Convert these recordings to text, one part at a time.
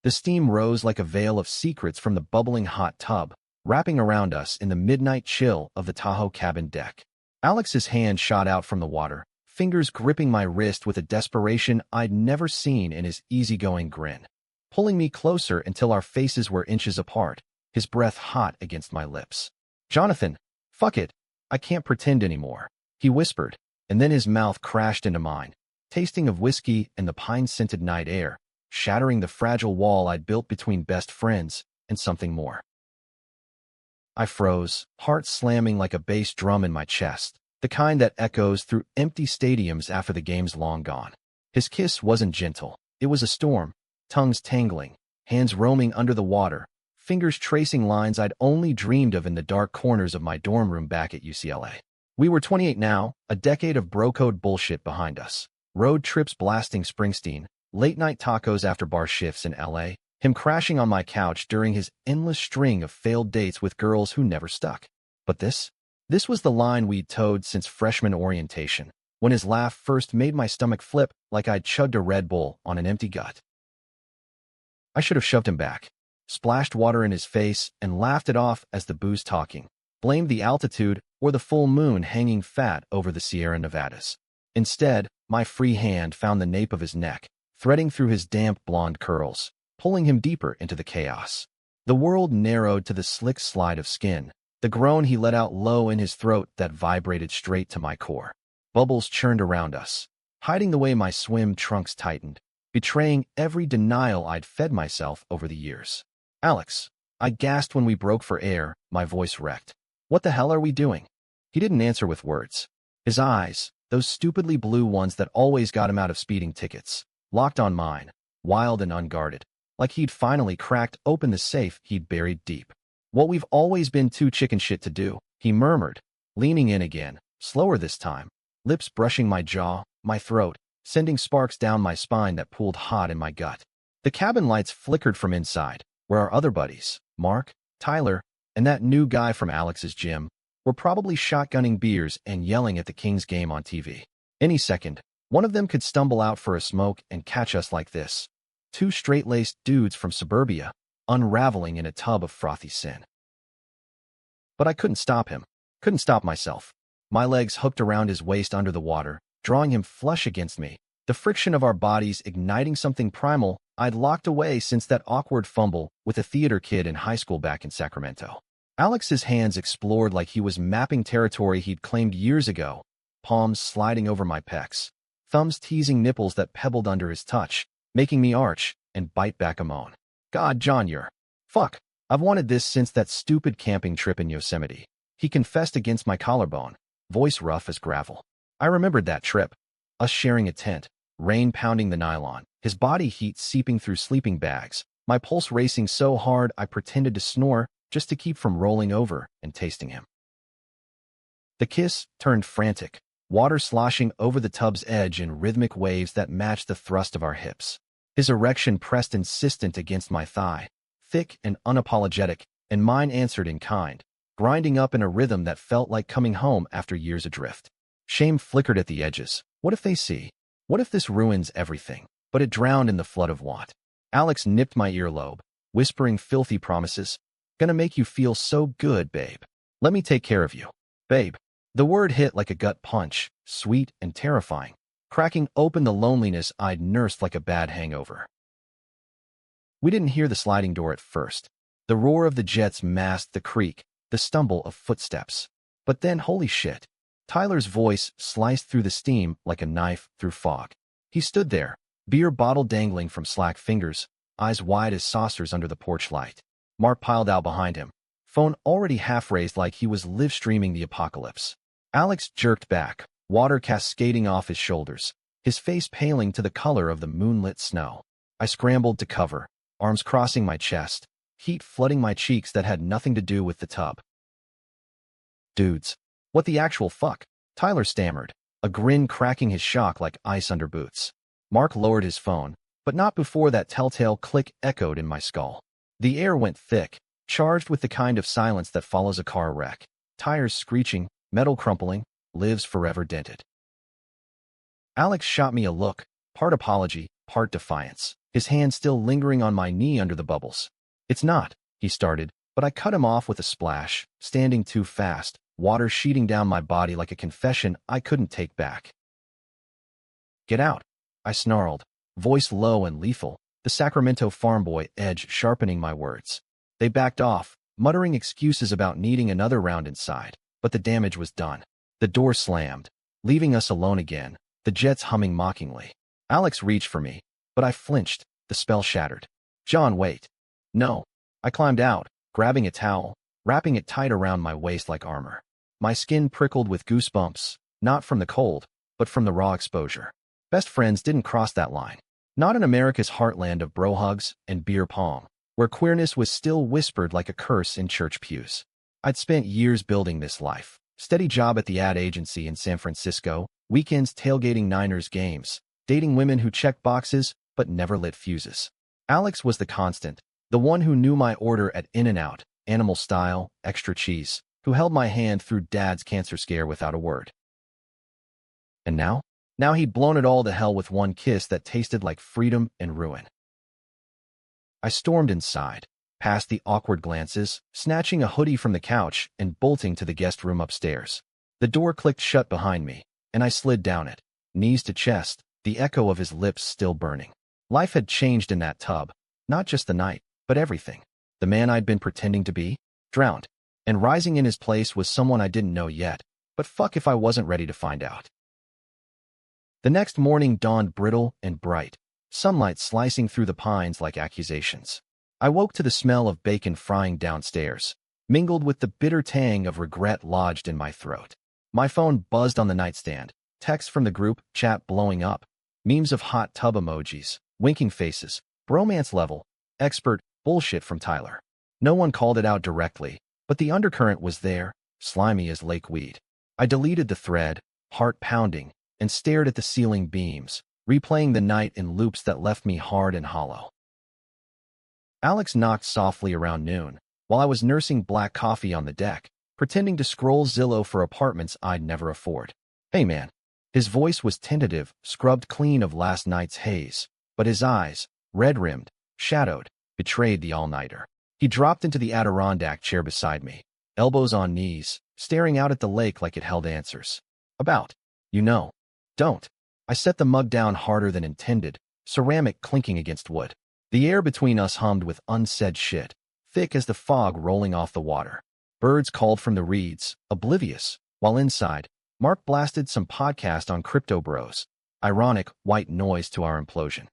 The steam rose like a veil of secrets from the bubbling hot tub, wrapping around us in the midnight chill of the Tahoe cabin deck. Alex's hand shot out from the water, fingers gripping my wrist with a desperation I'd never seen in his easygoing grin, pulling me closer until our faces were inches apart, his breath hot against my lips. "Jonathan, fuck it. I can't pretend anymore," he whispered, and then his mouth crashed into mine, tasting of whiskey and the pine-scented night air, shattering the fragile wall I'd built between best friends and something more. I froze, heart slamming like a bass drum in my chest, the kind that echoes through empty stadiums after the game's long gone. His kiss wasn't gentle. It was a storm, tongues tangling, hands roaming under the water, fingers tracing lines I'd only dreamed of in the dark corners of my dorm room back at UCLA. We were 28 now, a decade of bro-code bullshit behind us. Road trips blasting Springsteen, late-night tacos after bar shifts in LA, him crashing on my couch during his endless string of failed dates with girls who never stuck. But this was the line we'd towed since freshman orientation, when his laugh first made my stomach flip like I'd chugged a Red Bull on an empty gut. I should have shoved him back, splashed water in his face, and laughed it off as the booze talking, blamed the altitude or the full moon hanging fat over the Sierra Nevadas. Instead, my free hand found the nape of his neck, threading through his damp blonde curls, pulling him deeper into the chaos. The world narrowed to the slick slide of skin, the groan he let out low in his throat that vibrated straight to my core. Bubbles churned around us, hiding the way my swim trunks tightened, betraying every denial I'd fed myself over the years. "Alex," I gasped when we broke for air, my voice wrecked. "What the hell are we doing?" He didn't answer with words. His eyes, those stupidly blue ones that always got him out of speeding tickets, locked on mine, wild and unguarded, like he'd finally cracked open the safe he'd buried deep. "What we've always been too chicken shit to do," he murmured, leaning in again, slower this time, lips brushing my jaw, my throat, sending sparks down my spine that pooled hot in my gut. The cabin lights flickered from inside, where our other buddies, Mark, Tyler, and that new guy from Alex's gym, were probably shotgunning beers and yelling at the Kings game on TV. Any second, one of them could stumble out for a smoke and catch us like this. Two straight-laced dudes from suburbia, unraveling in a tub of frothy sin. But I couldn't stop him. Couldn't stop myself. My legs hooked around his waist under the water, drawing him flush against me, the friction of our bodies igniting something primal I'd locked away since that awkward fumble with a theater kid in high school back in Sacramento. Alex's hands explored like he was mapping territory he'd claimed years ago, palms sliding over my pecs, thumbs teasing nipples that pebbled under his touch, making me arch and bite back a moan. "God, John, you're... Fuck. I've wanted this since that stupid camping trip in Yosemite." He confessed against my collarbone, voice rough as gravel. I remembered that trip. Us sharing a tent, rain pounding the nylon, his body heat seeping through sleeping bags, my pulse racing so hard I pretended to snore just to keep from rolling over and tasting him. The kiss turned frantic, water sloshing over the tub's edge in rhythmic waves that matched the thrust of our hips. His erection pressed insistent against my thigh, thick and unapologetic, and mine answered in kind, grinding up in a rhythm that felt like coming home after years adrift. Shame flickered at the edges. What if they see? What if this ruins everything? But it drowned in the flood of want. Alex nipped my earlobe, whispering filthy promises. "Gonna make you feel so good, babe. Let me take care of you." Babe. The word hit like a gut punch, sweet and terrifying, cracking open the loneliness I'd nursed like a bad hangover. We didn't hear the sliding door at first. The roar of the jets masked the creak, the stumble of footsteps. But then, holy shit, Tyler's voice sliced through the steam like a knife through fog. He stood there, beer bottle dangling from slack fingers, eyes wide as saucers under the porch light. Mark piled out behind him, phone already half-raised like he was live-streaming the apocalypse. Alex jerked back, water cascading off his shoulders, his face paling to the color of the moonlit snow. I scrambled to cover, arms crossing my chest, heat flooding my cheeks that had nothing to do with the tub. "Dudes, what the actual fuck?" Tyler stammered, a grin cracking his shock like ice under boots. Mark lowered his phone, but not before that telltale click echoed in my skull. The air went thick, charged with the kind of silence that follows a car wreck. Tires screeching, metal crumpling, lives forever dented. Alex shot me a look, part apology, part defiance. his hand still lingering on my knee under the bubbles. "It's not," he started, but I cut him off with a splash, standing too fast, water sheeting down my body like a confession I couldn't take back. "Get out," I snarled, voice low and lethal, the Sacramento farm boy edge sharpening my words. They backed off, muttering excuses about needing another round inside, but the damage was done. The door slammed, leaving us alone again, the jets humming mockingly. Alex reached for me, but I flinched, the spell shattered. "John, wait." "No." I climbed out, grabbing a towel, wrapping it tight around my waist like armor. My skin prickled with goosebumps, not from the cold, but from the raw exposure. Best friends didn't cross that line. Not in America's heartland of bro hugs and beer pong, where queerness was still whispered like a curse in church pews. I'd spent years building this life. Steady job at the ad agency in San Francisco, weekends tailgating Niners games, dating women who checked boxes but never lit fuses. Alex was the constant, the one who knew my order at In-N-Out, animal style, extra cheese, who held my hand through Dad's cancer scare without a word. And now? Now he'd blown it all to hell with one kiss that tasted like freedom and ruin. I stormed inside, past the awkward glances, snatching a hoodie from the couch and bolting to the guest room upstairs. The door clicked shut behind me, and I slid down it, knees to chest, the echo of his lips still burning. Life had changed in that tub, not just the night, but everything. The man I'd been pretending to be, drowned, and rising in his place was someone I didn't know yet, but fuck if I wasn't ready to find out. The next morning dawned brittle and bright, sunlight slicing through the pines like accusations. I woke to the smell of bacon frying downstairs, mingled with the bitter tang of regret lodged in my throat. My phone buzzed on the nightstand, text from the group chat blowing up, memes of hot tub emojis, winking faces, bromance level, expert bullshit from Tyler. No one called it out directly, but the undercurrent was there, slimy as lake weed. I deleted the thread, heart pounding, and stared at the ceiling beams, replaying the night in loops that left me hard and hollow. Alex knocked softly around noon, while I was nursing black coffee on the deck, pretending to scroll Zillow for apartments I'd never afford. "Hey man." His voice was tentative, scrubbed clean of last night's haze, but his eyes, red-rimmed, shadowed, betrayed the all-nighter. He dropped into the Adirondack chair beside me, elbows on knees, staring out at the lake like it held answers. "About. You know." "Don't." I set the mug down harder than intended, ceramic clinking against wood. The air between us hummed with unsaid shit, thick as the fog rolling off the water. Birds called from the reeds, oblivious, while inside, Mark blasted some podcast on crypto bros. Ironic, white noise to our implosion.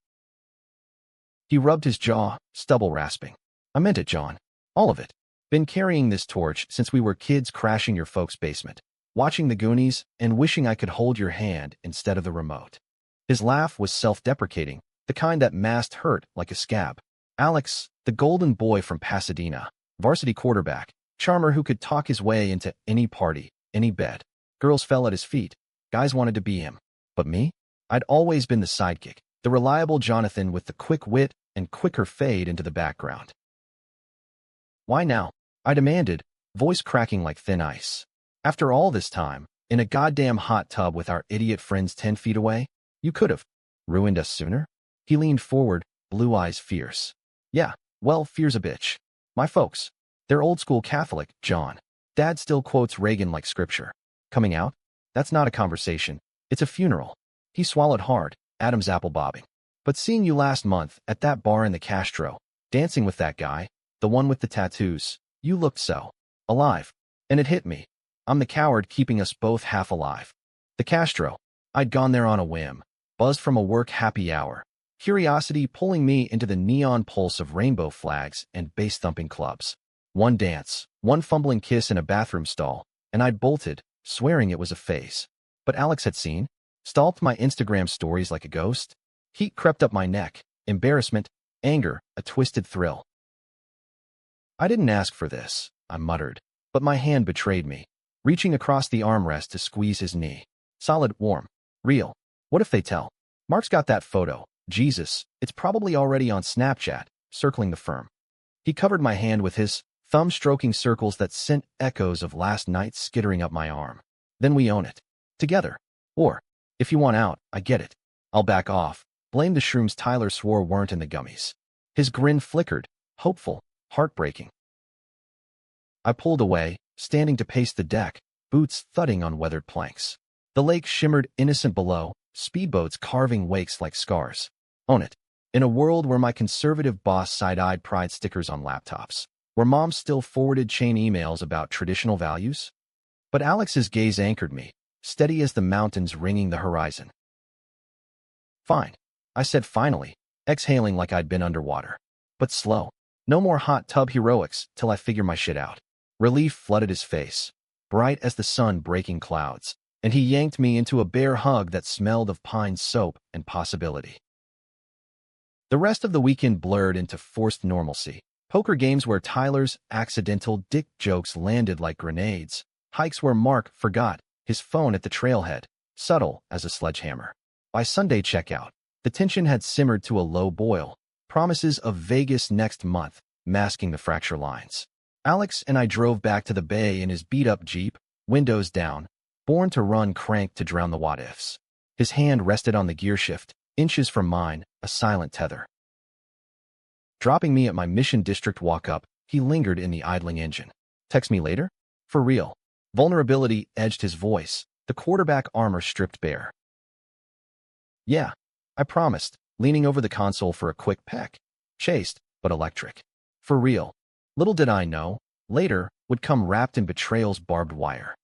He rubbed his jaw, stubble rasping. "I meant it, John. All of it. Been carrying this torch since we were kids crashing your folks' basement, watching the Goonies, and wishing I could hold your hand instead of the remote." His laugh was self-deprecating, the kind that masked hurt like a scab. Alex, the golden boy from Pasadena, varsity quarterback, charmer who could talk his way into any party, any bed. Girls fell at his feet. Guys wanted to be him. But me? I'd always been the sidekick, the reliable Jonathan with the quick wit and quicker fade into the background. "Why now?" I demanded, voice cracking like thin ice. "After all this time, in a goddamn hot tub with our idiot friends 10 feet away? You could have ruined us sooner?" He leaned forward, blue eyes fierce. "Yeah, well, fear's a bitch. My folks. They're old school Catholic, John. Dad still quotes Reagan like scripture. Coming out? That's not a conversation. It's a funeral." He swallowed hard, Adam's apple bobbing. "But seeing you last month at that bar in the Castro, dancing with that guy, the one with the tattoos, you looked so alive. And it hit me. I'm the coward keeping us both half alive." The Castro. I'd gone there on a whim, buzzed from a work happy hour, curiosity pulling me into the neon pulse of rainbow flags and bass-thumping clubs. One dance, one fumbling kiss in a bathroom stall, and I'd bolted, swearing it was a phase. But Alex had seen, stalked my Instagram stories like a ghost. Heat crept up my neck, embarrassment, anger, a twisted thrill. "I didn't ask for this," I muttered, but my hand betrayed me, reaching across the armrest to squeeze his knee. Solid, warm, real. What if they tell? "Mark's got that photo. Jesus, it's probably already on Snapchat, circling the firm." He covered my hand with his thumb, stroking circles that sent echoes of last night skittering up my arm. "Then we own it. Together. Or, if you want out, I get it. I'll back off, Blamed the shrooms Tyler swore weren't in the gummies. His grin flickered, hopeful, heartbreaking. I pulled away, standing to pace the deck, boots thudding on weathered planks. The lake shimmered innocent below, speedboats carving wakes like scars. Own it. In a world where my conservative boss side-eyed pride stickers on laptops, where mom still forwarded chain emails about traditional values. But Alex's gaze anchored me, steady as the mountains ringing the horizon. Fine, I said finally, exhaling like I'd been underwater. But slow. No more hot tub heroics till I figure my shit out. Relief flooded his face, bright as the sun breaking clouds, and he yanked me into a bear hug that smelled of pine soap and possibility. The rest of the weekend blurred into forced normalcy. Poker games where Tyler's accidental dick jokes landed like grenades. Hikes where Mark forgot his phone at the trailhead, subtle as a sledgehammer. By Sunday checkout, the tension had simmered to a low boil. Promises of Vegas next month, masking the fracture lines. Alex and I drove back to the bay in his beat-up Jeep, windows down, born to run cranked to drown the what-ifs. His hand rested on the gear shift, inches from mine, a silent tether. Dropping me at my Mission District walk-up, he lingered in the idling engine. Text me later? For real. Vulnerability edged his voice, the quarterback armor stripped bare. Yeah, I promised, leaning over the console for a quick peck. Chaste, but electric. For real. Little did I know, later would come wrapped in betrayal's barbed wire.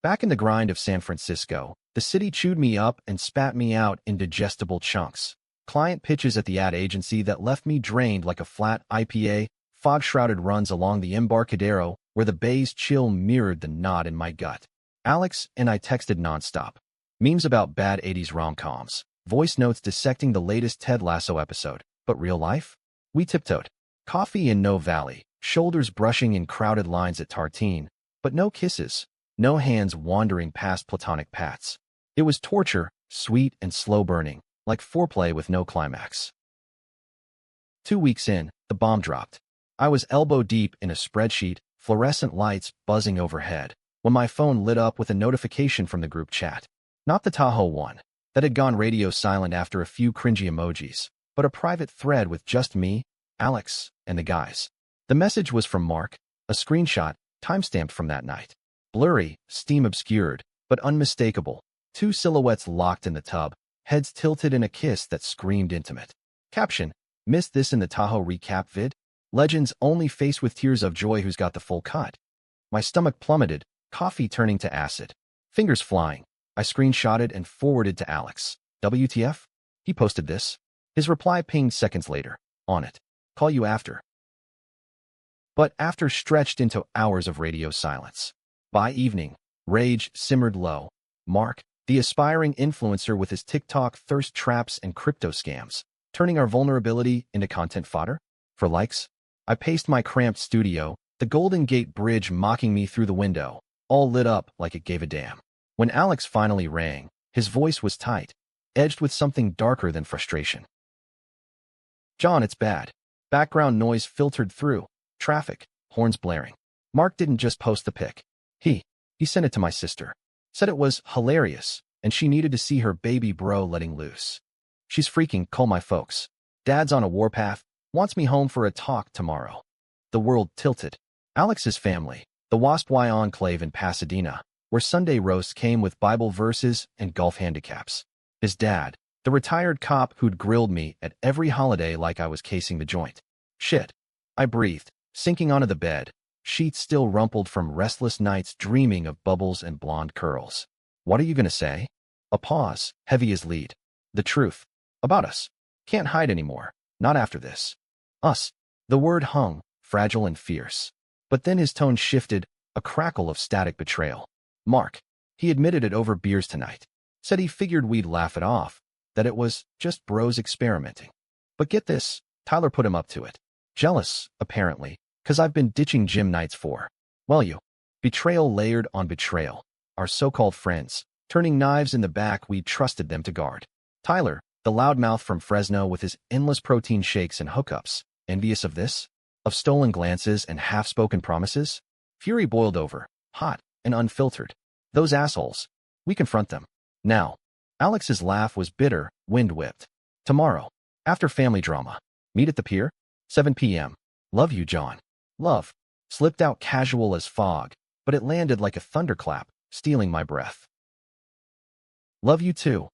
Back in the grind of San Francisco, the city chewed me up and spat me out in digestible chunks. Client pitches at the ad agency that left me drained like a flat IPA, fog-shrouded runs along the Embarcadero where the bay's chill mirrored the knot in my gut. Alex and I texted nonstop. Memes about bad 80s rom-coms. Voice notes dissecting the latest Ted Lasso episode. But real life? We tiptoed. Coffee in No Valley, shoulders brushing in crowded lines at Tartine, but no kisses, no hands wandering past platonic pats. It was torture, sweet and slow-burning, like foreplay with no climax. 2 weeks in, the bomb dropped. I was elbow-deep in a spreadsheet, fluorescent lights buzzing overhead, when my phone lit up with a notification from the group chat. Not the Tahoe one, that had gone radio silent after a few cringy emojis, but a private thread with just me, Alex, and the guys. The message was from Mark, a screenshot, timestamped from that night. Blurry, steam-obscured, but unmistakable. 2 silhouettes locked in the tub, heads tilted in a kiss that screamed intimate. Caption: missed this in the Tahoe recap vid? Legends only face with tears of joy who's got the full cut. My stomach plummeted, coffee turning to acid. Fingers flying. I screenshotted and forwarded to Alex. WTF? He posted this. His reply pinged seconds later. On it. Call you after. But after stretched into hours of radio silence. By evening, rage simmered low. Mark, the aspiring influencer with his TikTok thirst traps and crypto scams, turning our vulnerability into content fodder? For likes? I paced my cramped studio, the Golden Gate Bridge mocking me through the window, all lit up like it gave a damn. When Alex finally rang, his voice was tight, edged with something darker than frustration. John, it's bad. Background noise filtered through. Traffic. Horns blaring. Mark didn't just post the pic. He sent it to my sister. Said it was hilarious, and she needed to see her baby bro letting loose. She's freaking, call my folks. Dad's on a warpath, wants me home for a talk tomorrow. The world tilted. Alex's family, the Wasp Y enclave in Pasadena, where Sunday roasts came with Bible verses and golf handicaps. His dad, the retired cop who'd grilled me at every holiday like I was casing the joint. Shit. I breathed, sinking onto the bed, sheets still rumpled from restless nights dreaming of bubbles and blonde curls. What are you gonna say? A pause, heavy as lead. The truth. About us. Can't hide anymore. Not after this. Us. The word hung, fragile and fierce. But then his tone shifted, a crackle of static betrayal. Mark. He admitted it over beers tonight. Said he figured we'd laugh it off, that it was just bros experimenting. But get this, Tyler put him up to it. Jealous, apparently, 'cause I've been ditching gym nights for, well, you. Betrayal layered on betrayal. Our so-called friends, turning knives in the back we trusted them to guard. Tyler, the loudmouth from Fresno with his endless protein shakes and hookups, envious of this? Of stolen glances and half-spoken promises? Fury boiled over, hot and unfiltered. Those assholes. We confront them. Now. Alex's laugh was bitter, wind-whipped. Tomorrow, after family drama, meet at the pier, 7 p.m. Love you, John. Love. Slipped out casual as fog, but it landed like a thunderclap, stealing my breath. Love you too.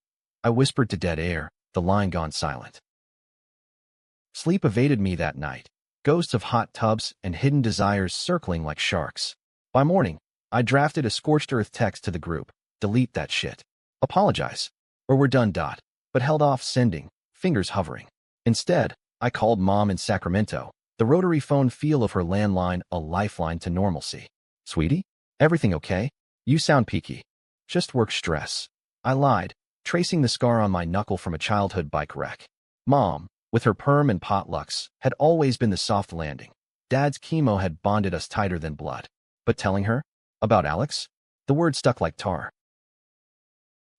I whispered to dead air, the line gone silent. Sleep evaded me that night, ghosts of hot tubs and hidden desires circling like sharks. By morning, I drafted a scorched earth text to the group. Delete that shit. Apologize. Or we're done. But held off sending, fingers hovering. Instead, I called Mom in Sacramento, the rotary phone feel of her landline a lifeline to normalcy. Sweetie? Everything okay? You sound peaky. Just work stress. I lied, tracing the scar on my knuckle from a childhood bike wreck. Mom, with her perm and potlucks, had always been the soft landing. Dad's chemo had bonded us tighter than blood. But telling her? About Alex? The word stuck like tar.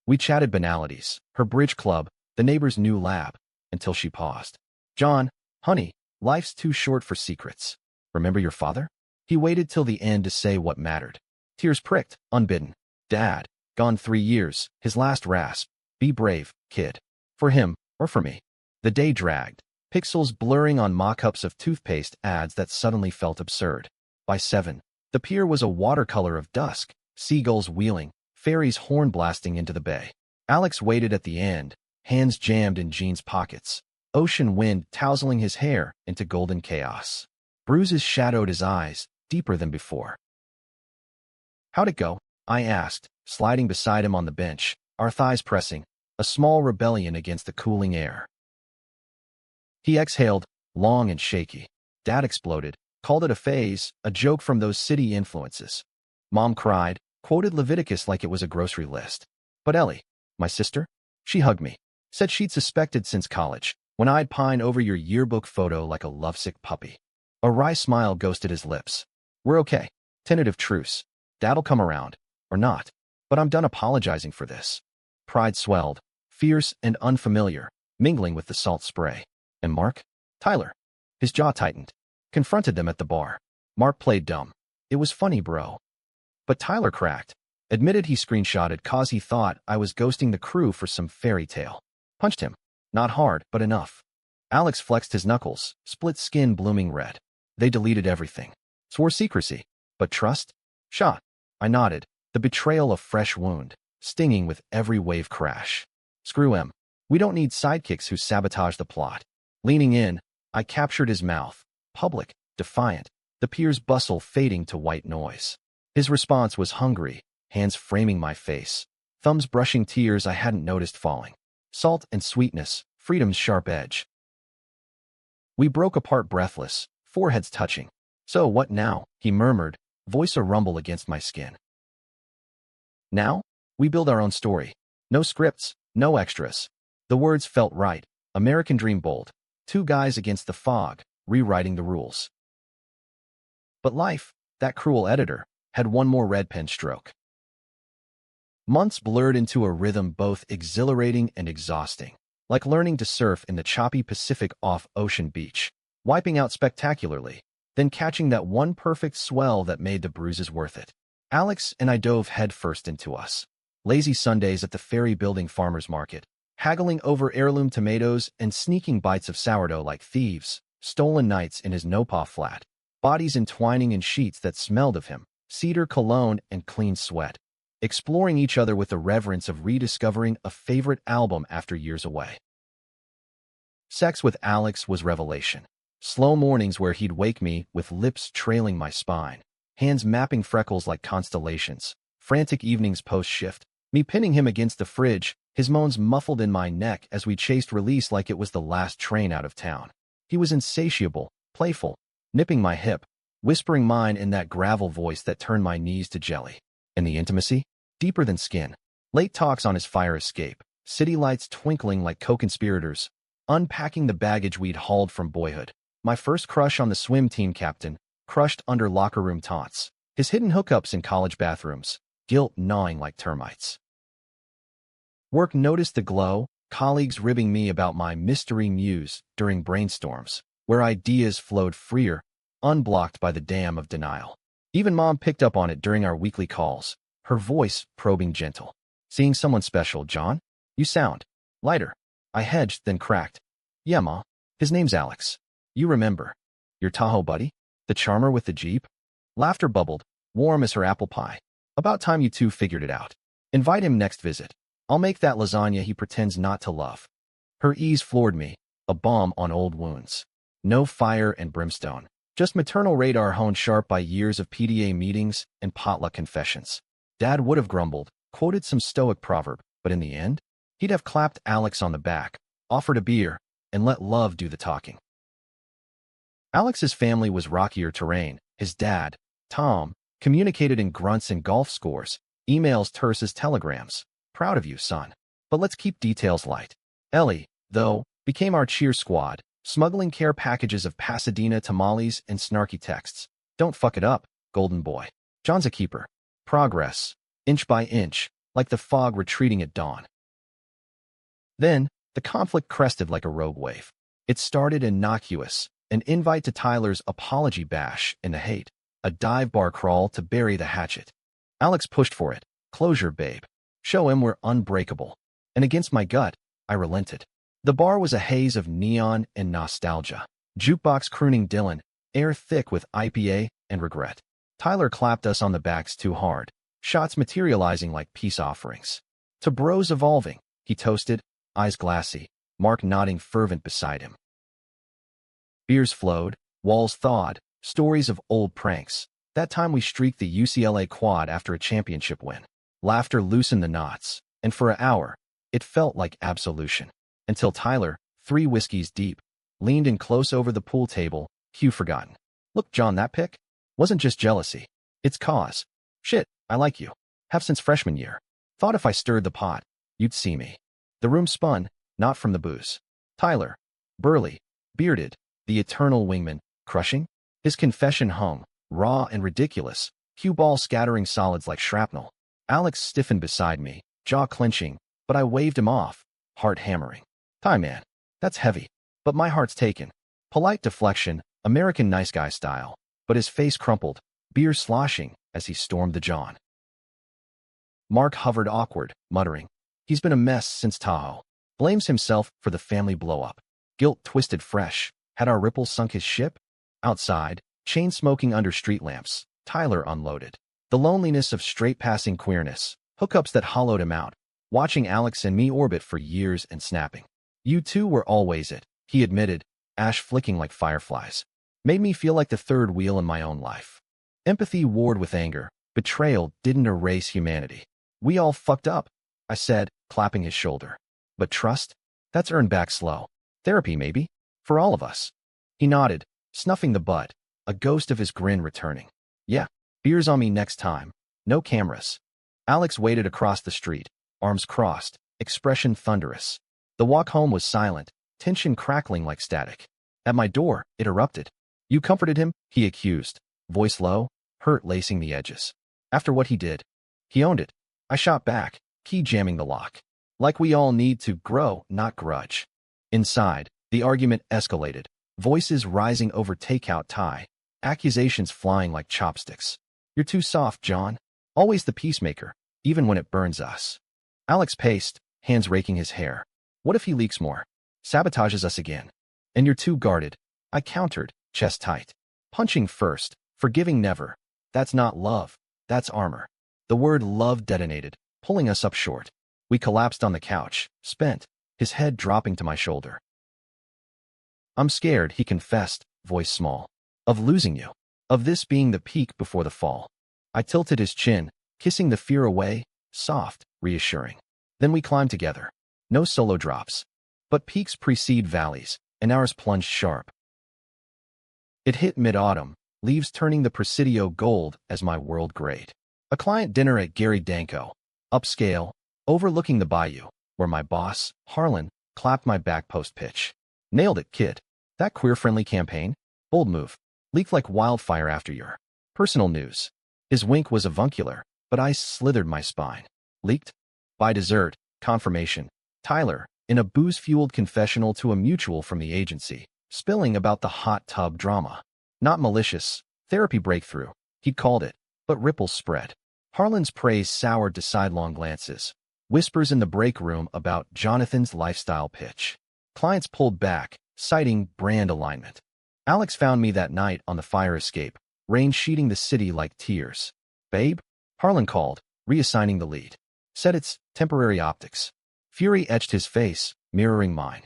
We chatted banalities, her bridge club, the neighbor's new lab, until she paused. John, honey, life's too short for secrets. Remember your father? He waited till the end to say what mattered. Tears pricked, unbidden. Dad, gone 3 years, his last rasp. Be brave, kid. For him, or for me. The day dragged, pixels blurring on mock-ups of toothpaste ads that suddenly felt absurd. By 7, the pier was a watercolor of dusk, seagulls wheeling, ferries horn blasting into the bay. Alex waited at the end, hands jammed in jeans pockets, ocean wind tousling his hair into golden chaos. Bruises shadowed his eyes, deeper than before. How'd it go? I asked, sliding beside him on the bench, our thighs pressing, a small rebellion against the cooling air. He exhaled, long and shaky. Dad exploded, called it a phase, a joke from those city influences. Mom cried, quoted Leviticus like it was a grocery list. But Ellie, my sister, she hugged me, said she'd suspected since college, when I'd pine over your yearbook photo like a lovesick puppy. A wry smile ghosted his lips. We're okay. Tentative truce. Dad'll come around. Or not. But I'm done apologizing for this. Pride swelled, fierce and unfamiliar, mingling with the salt spray. And Mark? Tyler. His jaw tightened. Confronted them at the bar. Mark played dumb. It was funny, bro. But Tyler cracked. Admitted he screenshotted cause he thought I was ghosting the crew for some fairy tale. Punched him. Not hard, but enough. Alex flexed his knuckles, split skin blooming red. They deleted everything. Swore secrecy. But trust? Shot. I nodded. The betrayal a fresh wound, stinging with every wave crash. Screw him. We don't need sidekicks who sabotage the plot. Leaning in, I captured his mouth. Public, defiant, the pier's bustle fading to white noise. His response was hungry, hands framing my face, thumbs brushing tears I hadn't noticed falling. Salt and sweetness, freedom's sharp edge. We broke apart breathless, foreheads touching. So what now? He murmured, voice a rumble against my skin. Now, we build our own story. No scripts, no extras. The words felt right. American dream bold. 2 guys against the fog, rewriting the rules. But life, that cruel editor, had one more red pen stroke. Months blurred into a rhythm both exhilarating and exhausting, like learning to surf in the choppy Pacific off-ocean beach, wiping out spectacularly, then catching that one perfect swell that made the bruises worth it. Alex and I dove headfirst into us. Lazy Sundays at the ferry building farmers market, haggling over heirloom tomatoes and sneaking bites of sourdough like thieves, stolen nights in his no-paw flat, bodies entwining in sheets that smelled of him, cedar cologne and clean sweat, exploring each other with the reverence of rediscovering a favorite album after years away. Sex with Alex was revelation. Slow mornings where he'd wake me with lips trailing my spine, hands mapping freckles like constellations, frantic evenings post-shift, me pinning him against the fridge, his moans muffled in my neck as we chased release like it was the last train out of town. He was insatiable, playful, nipping my hip, whispering mine in that gravel voice that turned my knees to jelly. And the intimacy? Deeper than skin. Late talks on his fire escape, city lights twinkling like co-conspirators, unpacking the baggage we'd hauled from boyhood. My first crush on the swim team captain, crushed under locker room taunts, his hidden hookups in college bathrooms, guilt gnawing like termites. Work noticed the glow, colleagues ribbing me about my mystery muse during brainstorms, where ideas flowed freer, unblocked by the dam of denial. Even Mom picked up on it during our weekly calls, her voice probing gentle. Seeing someone special, John? You sound lighter. I hedged, then cracked. Yeah, Ma. His name's Alex. You remember. Your Tahoe buddy? The charmer with the Jeep? Laughter bubbled, warm as her apple pie. About time you two figured it out. Invite him next visit. I'll make that lasagna he pretends not to love. Her ease floored me, a balm on old wounds. No fire and brimstone. Just maternal radar honed sharp by years of PDA meetings and potluck confessions. Dad would have grumbled, quoted some stoic proverb, but in the end, he'd have clapped Alex on the back, offered a beer, and let love do the talking. Alex's family was rockier terrain. His dad, Tom, communicated in grunts and golf scores, emails terse as telegrams. Proud of you, son. But let's keep details light. Ellie, though, became our cheer squad, smuggling care packages of Pasadena tamales and snarky texts. Don't fuck it up, golden boy. John's a keeper. Progress, inch by inch, like the fog retreating at dawn. Then, the conflict crested like a rogue wave. It started innocuous, an invite to Tyler's apology bash in the hate, a dive bar crawl to bury the hatchet. Alex pushed for it. Closure, babe. Show him we're unbreakable. And against my gut, I relented. The bar was a haze of neon and nostalgia. Jukebox crooning Dylan, air thick with IPA and regret. Tyler clapped us on the backs too hard, shots materializing like peace offerings. To bros evolving, he toasted, eyes glassy, Mark nodding fervent beside him. Beers flowed, walls thawed, stories of old pranks. That time we streaked the UCLA quad after a championship win. Laughter loosened the knots, and for an hour, it felt like absolution. Until Tyler, 3 whiskeys deep, leaned in close over the pool table, cue forgotten. Look, John, that pic? Wasn't just jealousy. It's cause. Shit, I like you. Have since freshman year. Thought if I stirred the pot, you'd see me. The room spun, not from the booze. Tyler, burly, bearded, the eternal wingman, crushing. His confession hung, raw and ridiculous, cue ball scattering solids like shrapnel. Alex stiffened beside me, jaw clenching, but I waved him off, heart hammering. Ty, man, that's heavy. But my heart's taken. Polite deflection, American nice guy style, but his face crumpled, beer sloshing as he stormed the John. Mark hovered awkward, muttering. He's been a mess since Tahoe. Blames himself for the family blow-up. Guilt twisted fresh. Had our ripples sunk his ship? Outside, chain smoking under street lamps, Tyler unloaded. The loneliness of straight-passing queerness, hookups that hollowed him out, watching Alex and me orbit for years and snapping. You two were always it, he admitted, ash flicking like fireflies. Made me feel like the third wheel in my own life. Empathy warred with anger. Betrayal didn't erase humanity. We all fucked up, I said, clapping his shoulder. But trust? That's earned back slow. Therapy, maybe? For all of us. He nodded, snuffing the butt, a ghost of his grin returning. Yeah, beers on me next time. No cameras. Alex waited across the street, arms crossed, expression thunderous. The walk home was silent, tension crackling like static. At my door, it erupted. You comforted him? He accused, voice low, hurt lacing the edges. After what he did, he owned it. I shot back, key jamming the lock. Like we all need to grow, not grudge. Inside, the argument escalated, voices rising over takeout Ty, accusations flying like chopsticks. You're too soft, John. Always the peacemaker, even when it burns us. Alex paced, hands raking his hair. What if he leaks more? Sabotages us again. And you're too guarded. I countered, chest tight. Punching first, forgiving never. That's not love. That's armor. The word love detonated, pulling us up short. We collapsed on the couch, spent, his head dropping to my shoulder. I'm scared, he confessed, voice small. Of losing you. Of this being the peak before the fall. I tilted his chin, kissing the fear away, soft, reassuring. Then we climbed together. No solo drops. But peaks precede valleys, and ours plunged sharp. It hit mid-autumn, leaves turning the Presidio gold as my world grayed. A client dinner at Gary Danko, upscale, overlooking the bayou, where my boss, Harlan, clapped my back post pitch. Nailed it, kid. That queer-friendly campaign? Bold move. Leaked like wildfire after your personal news. His wink was avuncular, but I slithered my spine. Leaked? By dessert, confirmation. Tyler, in a booze-fueled confessional to a mutual from the agency, spilling about the hot tub drama. Not malicious, therapy breakthrough, he'd called it, but ripples spread. Harlan's praise soured to sidelong glances. Whispers in the break room about Jonathan's lifestyle pitch. Clients pulled back, citing brand alignment. Alex found me that night on the fire escape, rain sheeting the city like tears. "Babe?" Harlan called, reassigning the lead. Said it's temporary optics. Fury etched his face, mirroring mine.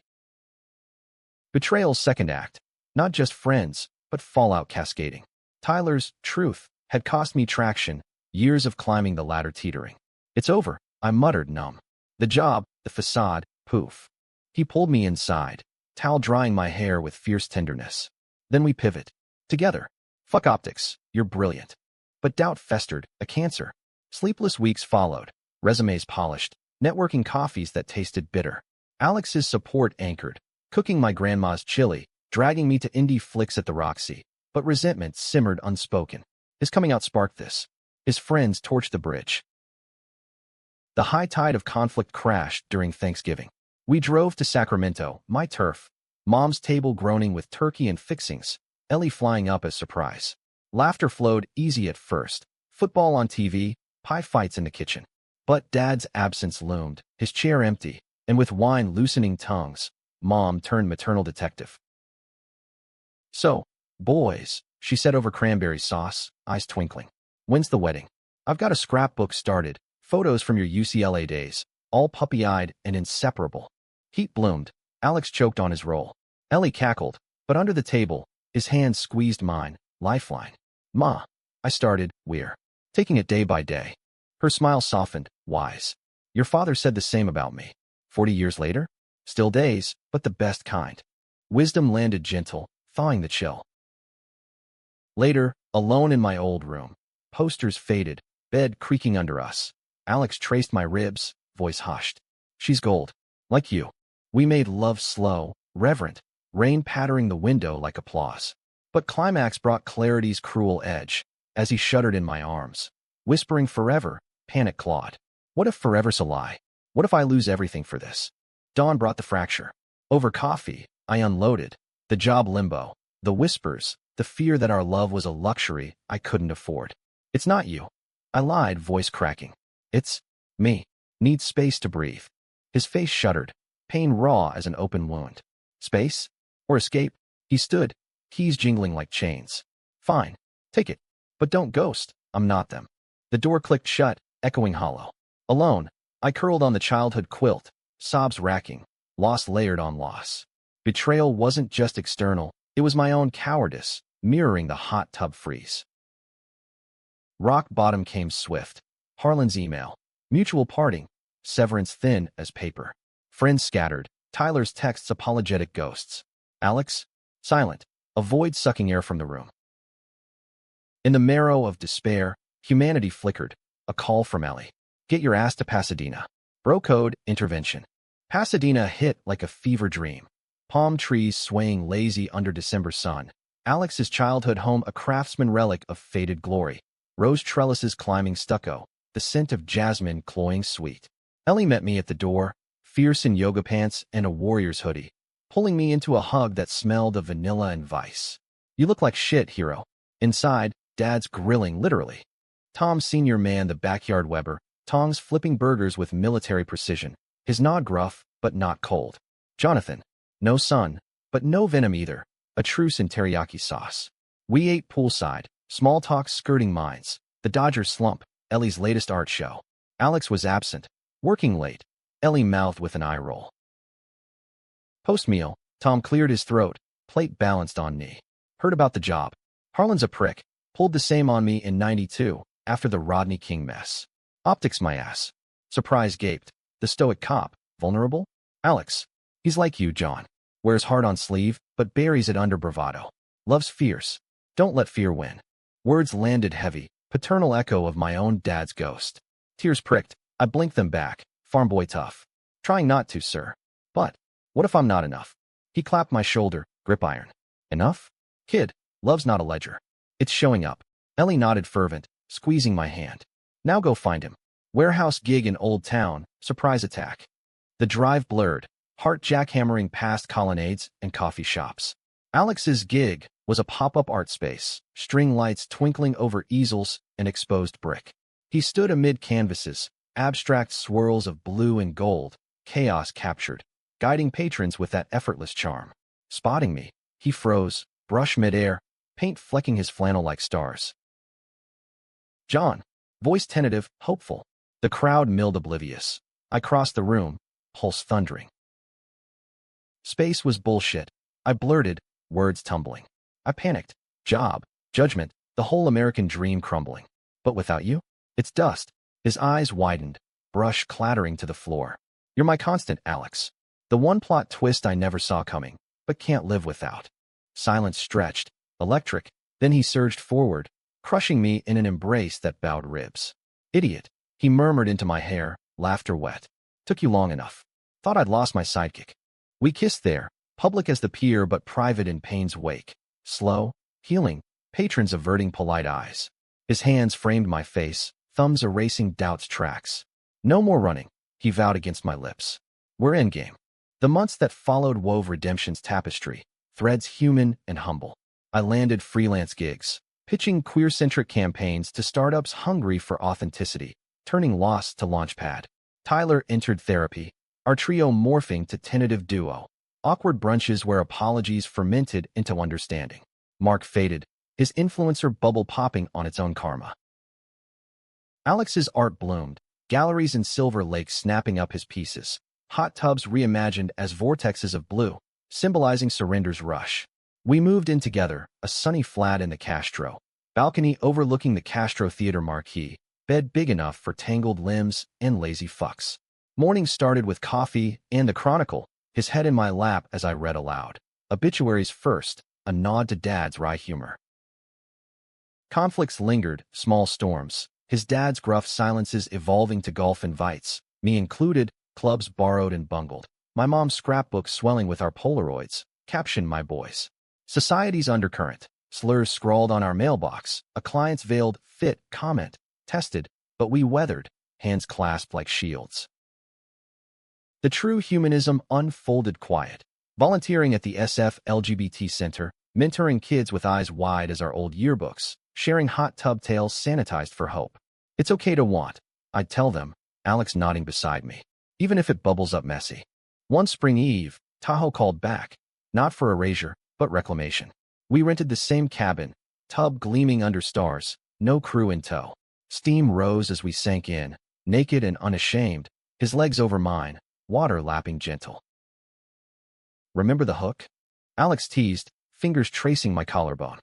Betrayal's second act. Not just friends, but fallout cascading. Tyler's truth had cost me traction, years of climbing the ladder teetering. "It's over," I muttered, numb. The job, the facade, poof. He pulled me inside, towel drying my hair with fierce tenderness. Then we pivot. Together. "Fuck optics, you're brilliant." But doubt festered, a cancer. Sleepless weeks followed, resumes polished, networking coffees that tasted bitter. Alex's support anchored, cooking my grandma's chili, dragging me to indie flicks at the Roxy. But resentment simmered unspoken. His coming out sparked this. His friends torched the bridge. The high tide of conflict crashed during Thanksgiving. We drove to Sacramento, my turf. Mom's table groaning with turkey and fixings, Ellie flying up as surprise. Laughter flowed easy at first. Football on TV, pie fights in the kitchen. But Dad's absence loomed, his chair empty, and with wine loosening tongues, Mom turned maternal detective. "So, boys," she said over cranberry sauce, eyes twinkling. "When's the wedding?" "I've got a scrapbook started, photos from your UCLA days, all puppy-eyed and inseparable." Heat bloomed. Alex choked on his roll. Ellie cackled, but under the table, his hand squeezed mine, lifeline. "Ma," I started, "we're taking it day by day." Her smile softened, wise. "Your father said the same about me. 40 years later? Still days, but the best kind." Wisdom landed gentle, thawing the chill. Later, alone in my old room, posters faded, bed creaking under us. Alex traced my ribs, voice hushed. "She's gold. Like you." We made love slow, reverent, rain pattering the window like applause. But climax brought clarity's cruel edge, as he shuddered in my arms. Whispering forever, panic clawed. What if forever's a lie? What if I lose everything for this? Dawn brought the fracture. Over coffee, I unloaded. The job limbo, the whispers, the fear that our love was a luxury I couldn't afford. "It's not you." I lied, voice cracking. "It's me. Need space to breathe." His face shuddered, pain raw as an open wound. "Space? Or escape?" He stood, keys jingling like chains. "Fine. Take it. But don't ghost. I'm not them." The door clicked shut, echoing hollow. Alone, I curled on the childhood quilt, sobs racking, loss layered on loss. Betrayal wasn't just external, it was my own cowardice, mirroring the hot tub freeze. Rock bottom came swift. Harlan's email. Mutual parting. Severance thin as paper. Friends scattered. Tyler's texts apologetic ghosts. Alex? Silent. A void sucking air from the room. In the marrow of despair, humanity flickered. A call from Ellie. "Get your ass to Pasadena." Bro code, intervention. Pasadena hit like a fever dream. Palm trees swaying lazy under December sun. Alex's childhood home a craftsman relic of faded glory. Rose trellises climbing stucco. The scent of jasmine cloying sweet. Ellie met me at the door, fierce in yoga pants and a warrior's hoodie, pulling me into a hug that smelled of vanilla and vice. "You look like shit, hero." Inside, Dad's grilling literally. Tom Sr. manned the backyard Weber, tongs flipping burgers with military precision, his nod gruff, but not cold. "Jonathan. No sun, but no venom either. A truce in teriyaki sauce." We ate poolside, small talk skirting minds. The Dodgers slump, Ellie's latest art show. Alex was absent, working late. Ellie mouthed with an eye roll. Post-meal, Tom cleared his throat, plate balanced on knee. "Heard about the job. Harlan's a prick. Pulled the same on me in '92, after the Rodney King mess. Optics my ass." Surprise gaped. The stoic cop, vulnerable? "Alex. He's like you, John. Wears heart on sleeve, but buries it under bravado. Love's fierce. Don't let fear win." Words landed heavy, paternal echo of my own dad's ghost. Tears pricked. I blinked them back. Farm boy tough. "Trying not to, sir. But what if I'm not enough?" He clapped my shoulder, grip iron. "Enough? Kid, love's not a ledger. It's showing up." Ellie nodded fervent, squeezing my hand. "Now go find him. Warehouse gig in Old Town, surprise attack." The drive blurred, heart jackhammering past colonnades and coffee shops. Alex's gig was a pop-up art space, string lights twinkling over easels and exposed brick. He stood amid canvases, abstract swirls of blue and gold, chaos captured, guiding patrons with that effortless charm. Spotting me, he froze, brush midair, paint flecking his flannel like stars. "John," voice tentative, hopeful. The crowd milled oblivious. I crossed the room, pulse thundering. Space was bullshit. I blurted, words tumbling. I panicked. Job, judgment, the whole American dream crumbling. But without you? It's dust. His eyes widened, brush clattering to the floor. "You're my constant, Alex. The one plot twist I never saw coming, but can't live without." Silence stretched, electric, then he surged forward, crushing me in an embrace that bowed ribs. "Idiot," he murmured into my hair, laughter wet. "Took you long enough. Thought I'd lost my sidekick." We kissed there, public as the pier but private in pain's wake. Slow, healing, patrons averting polite eyes. His hands framed my face, thumbs erasing doubt's tracks. "No more running," he vowed against my lips. "We're endgame." The months that followed wove redemption's tapestry, threads human and humble. I landed freelance gigs, pitching queer-centric campaigns to startups hungry for authenticity, turning lost to launchpad. Tyler entered therapy, our trio morphing to tentative duo. Awkward brunches where apologies fermented into understanding. Mark faded, his influencer bubble popping on its own karma. Alex's art bloomed, galleries in Silver Lake snapping up his pieces, hot tubs reimagined as vortexes of blue, symbolizing surrender's rush. We moved in together, a sunny flat in the Castro, balcony overlooking the Castro Theater marquee, bed big enough for tangled limbs and lazy fucks. Mornings started with coffee and the Chronicle, his head in my lap as I read aloud. Obituaries first, a nod to Dad's wry humor. Conflicts lingered, small storms, his dad's gruff silences evolving to golf invites, me included, clubs borrowed and bungled. My mom's scrapbook swelling with our Polaroids, caption "My boys." Society's undercurrent, slurs scrawled on our mailbox, a client's veiled "fit" comment, tested, but we weathered, hands clasped like shields. The true humanism unfolded quiet, volunteering at the SF LGBT Center, mentoring kids with eyes wide as our old yearbooks, sharing hot tub tales sanitized for hope. "It's okay to want," I'd tell them, Alex nodding beside me, "even if it bubbles up messy." One spring eve, Tahoe called back, not for erasure, but reclamation. We rented the same cabin, tub gleaming under stars, no crew in tow. Steam rose as we sank in, naked and unashamed, his legs over mine, water lapping gentle. "Remember the hook?" Alex teased, fingers tracing my collarbone.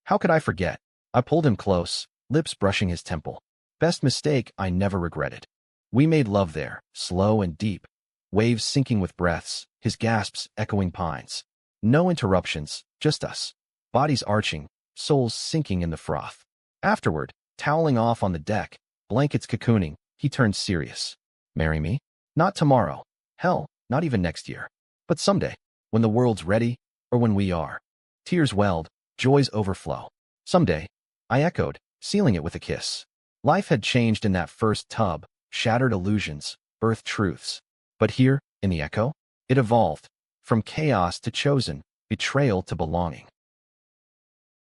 How could I forget? I pulled him close, lips brushing his temple. Best mistake I never regretted. We made love there, slow and deep, waves sinking with breaths, his gasps echoing pines. No interruptions, just us. Bodies arching, souls sinking in the froth. Afterward, toweling off on the deck, blankets cocooning, he turned serious. "Marry me? Not tomorrow. Hell, not even next year. But someday, when the world's ready, or when we are." Tears welled, joys overflow. "Someday," I echoed, sealing it with a kiss. Life had changed in that first tub, shattered illusions, birthed truths. But here, in the echo, it evolved, from chaos to chosen, betrayal to belonging.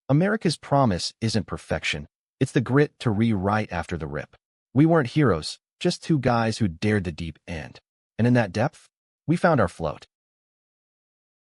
America's promise isn't perfection. It's the grit to rewrite after the rip. We weren't heroes, just two guys who dared the deep end. And in that depth, we found our float.